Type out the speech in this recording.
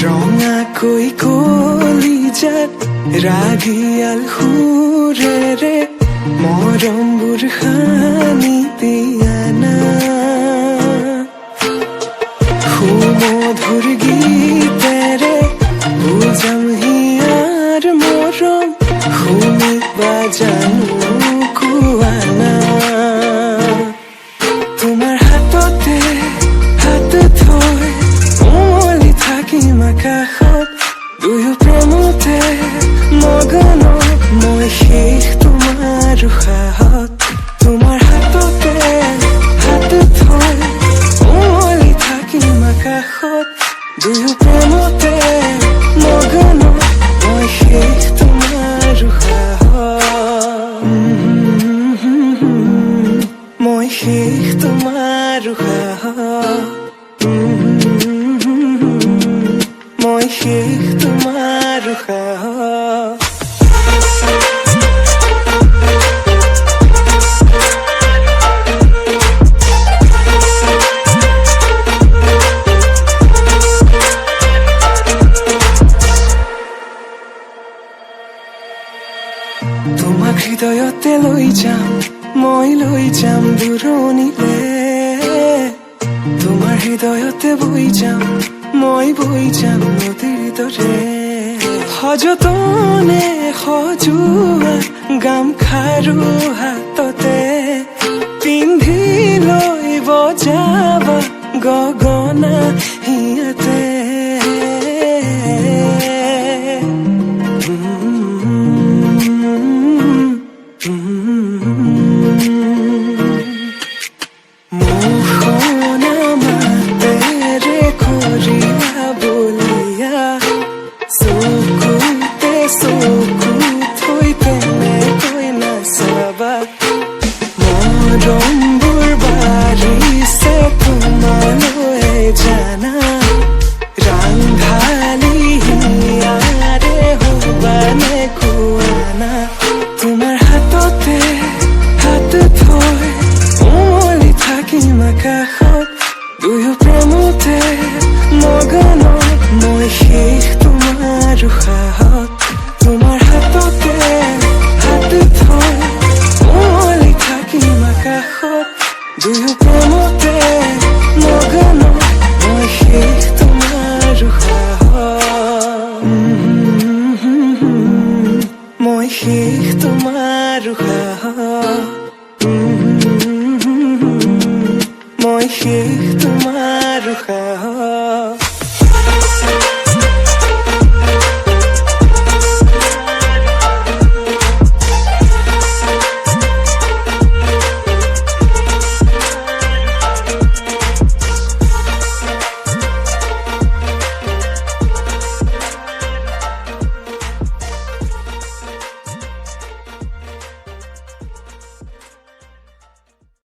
ৰঙাকৈ কলিজাত ৰাগিয়াল সুৰেৰে মৰমবোৰ সানি দিয়া না সুমধুৰ গীতেৰে বুজাম হিয়াৰ মৰম শুনিবা জানো কোৱা না তোমাৰ হাততে হাত থৈ উমলি থাকিম আকাশত দুয়ো প্ৰেমতে মগন মই শেষ তোমাৰ উশাহত তোমাৰ হাততে হাত থৈ উমলি থাকিম আকাশত দুয়ো প্ৰেমতে মগন মই শেষ তোমাৰ উশাহত মই শেষ তোমাৰ উশাহত মই শেষ তোমাৰ উশাহত তোমাক হৃদয়তে লৈ যাম মই লৈ যাম দূৰণিলে তোমাৰ হৃদয়তে বৈ যাম মই বৈ যাম নদীৰ দৰে সযতনে সজোৱা গামখাৰু হাততে পিন্ধি লৈ বজাবা গগনা হিয়াতে মৰমবোৰ বাঢ়িছে তোমালৈ জানা ৰাংঢালি হিয়াৰে হবানে খুৱানা তোমাৰ হাততে হাত থৈ উমলি থাকিম আকাশত দুয়ো প্ৰেমতে মগন মই শেষ তোমাৰ উশাহত তোমাৰ হাততে হাত থৈ উমলি থাকিম আকাশত দুয়ো প্ৰেমতে মগন মই শেষ তোমাৰ উশাহত মই শেষ তোমাৰ উশাহত মই শেষ তোমাৰ